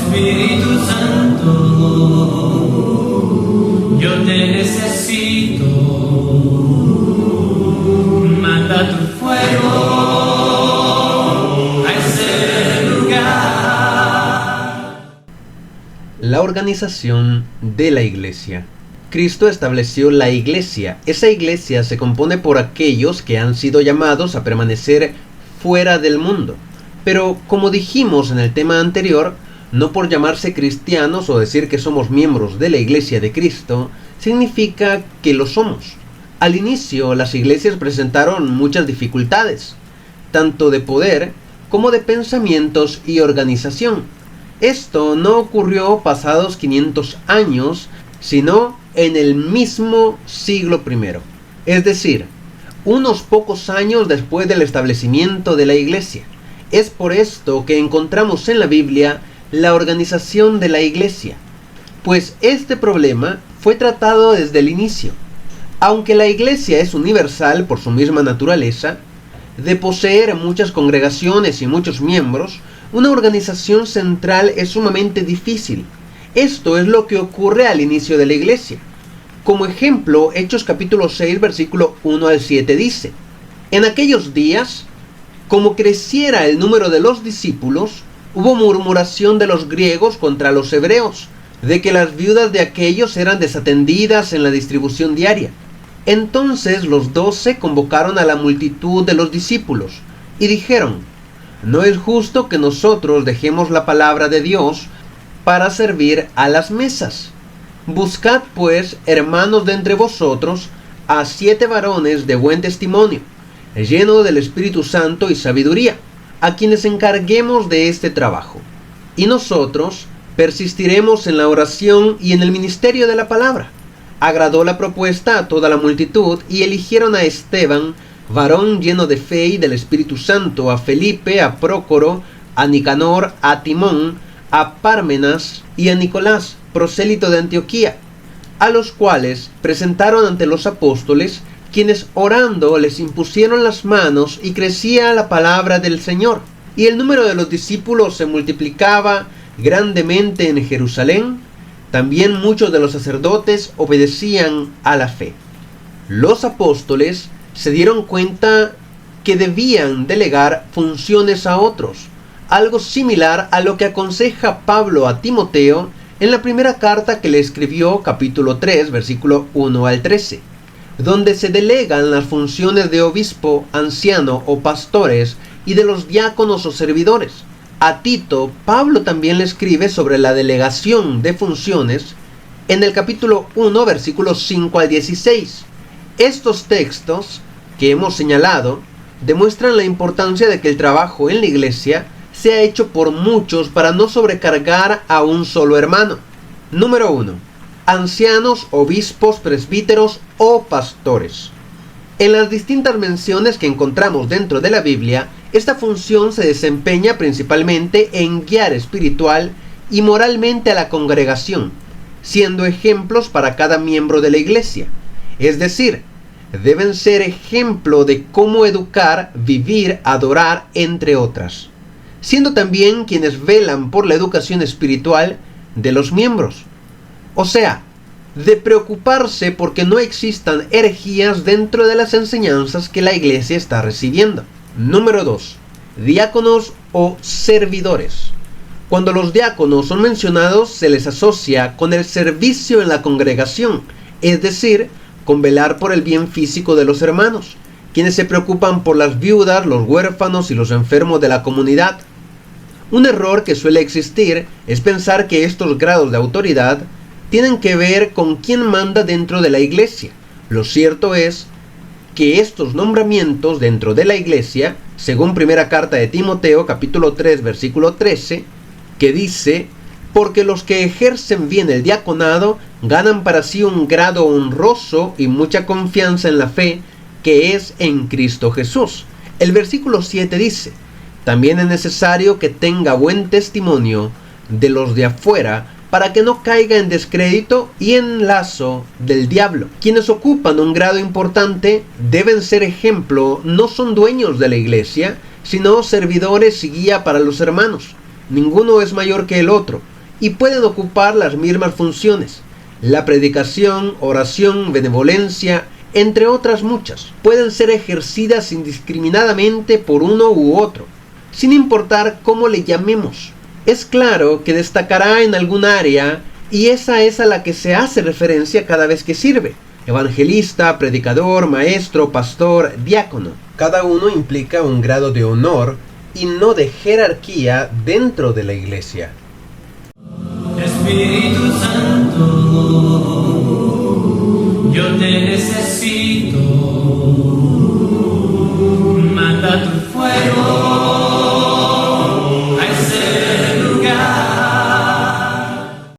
Espíritu Santo, yo te necesito. Manda tu fuego a ese lugar. La organización de la Iglesia. Cristo estableció la Iglesia. Esa Iglesia se compone por aquellos que han sido llamados a permanecer fuera del mundo. Pero, como dijimos en el tema anterior, no por llamarse cristianos o decir que somos miembros de la Iglesia de Cristo, significa que lo somos. Al inicio, las iglesias presentaron muchas dificultades, tanto de poder como de pensamientos y organización. Esto no ocurrió pasados 500 años, sino en el mismo siglo I. Es decir, unos pocos años después del establecimiento de la Iglesia. Es por esto que encontramos en la Biblia la organización de la Iglesia, pues este problema fue tratado desde el inicio. Aunque la Iglesia es universal por su misma naturaleza, de poseer muchas congregaciones y muchos miembros, una organización central es sumamente difícil. Esto es lo que ocurre al inicio de la Iglesia. Como ejemplo, Hechos capítulo 6, versículo 1 al 7 dice: En aquellos días, como creciera el número de los discípulos, hubo murmuración de los griegos contra los hebreos, de que las viudas de aquellos eran desatendidas en la distribución diaria. Entonces los 12 convocaron a la multitud de los discípulos y dijeron: No es justo que nosotros dejemos la palabra de Dios para servir a las mesas. Buscad pues, hermanos de entre vosotros, a 7 varones de buen testimonio, llenos del Espíritu Santo y sabiduría, a quienes encarguemos de este trabajo. Y nosotros persistiremos en la oración y en el ministerio de la palabra. Agradó la propuesta a toda la multitud y eligieron a Esteban, varón lleno de fe y del Espíritu Santo, a Felipe, a Prócoro, a Nicanor, a Timón, a Pármenas y a Nicolás, prosélito de Antioquía, a los cuales presentaron ante los apóstoles, quienes orando les impusieron las manos y crecía la palabra del Señor. Y el número de los discípulos se multiplicaba grandemente en Jerusalén. También muchos de los sacerdotes obedecían a la fe. Los apóstoles se dieron cuenta que debían delegar funciones a otros, algo similar a lo que aconseja Pablo a Timoteo en la primera carta que le escribió, capítulo 3, versículo 1 al 13, donde se delegan las funciones de obispo, anciano o pastores y de los diáconos o servidores. A Tito, Pablo también le escribe sobre la delegación de funciones en el capítulo 1, versículos 5 al 16. Estos textos que hemos señalado demuestran la importancia de que el trabajo en la iglesia sea hecho por muchos para no sobrecargar a un solo hermano. Número 1. Ancianos, obispos, presbíteros o pastores. En las distintas menciones que encontramos dentro de la Biblia, esta función se desempeña principalmente en guiar espiritual y moralmente a la congregación, siendo ejemplos para cada miembro de la iglesia. Es decir, deben ser ejemplo de cómo educar, vivir, adorar, entre otras, siendo también quienes velan por la educación espiritual de los miembros. O sea, de preocuparse porque no existan herejías dentro de las enseñanzas que la iglesia está recibiendo. Número 2. Diáconos o servidores. Cuando los diáconos son mencionados, se les asocia con el servicio en la congregación, es decir, con velar por el bien físico de los hermanos, quienes se preocupan por las viudas, los huérfanos y los enfermos de la comunidad. Un error que suele existir es pensar que estos grados de autoridad tienen que ver con quién manda dentro de la iglesia. Lo cierto es que estos nombramientos dentro de la iglesia, según primera carta de Timoteo, capítulo 3, versículo 13, que dice: porque los que ejercen bien el diaconado ganan para sí un grado honroso y mucha confianza en la fe que es en Cristo Jesús. El versículo 7 dice: también es necesario que tenga buen testimonio de los de afuera, para que no caiga en descrédito y en lazo del diablo. Quienes ocupan un grado importante deben ser ejemplo, no son dueños de la iglesia, sino servidores y guía para los hermanos. Ninguno es mayor que el otro, y pueden ocupar las mismas funciones. La predicación, oración, benevolencia, entre otras muchas, pueden ser ejercidas indiscriminadamente por uno u otro, sin importar cómo le llamemos. Es claro que destacará en algún área y esa es a la que se hace referencia cada vez que sirve. Evangelista, predicador, maestro, pastor, diácono. Cada uno implica un grado de honor y no de jerarquía dentro de la iglesia. Espíritu Santo, yo te necesito. Manda tu fuego.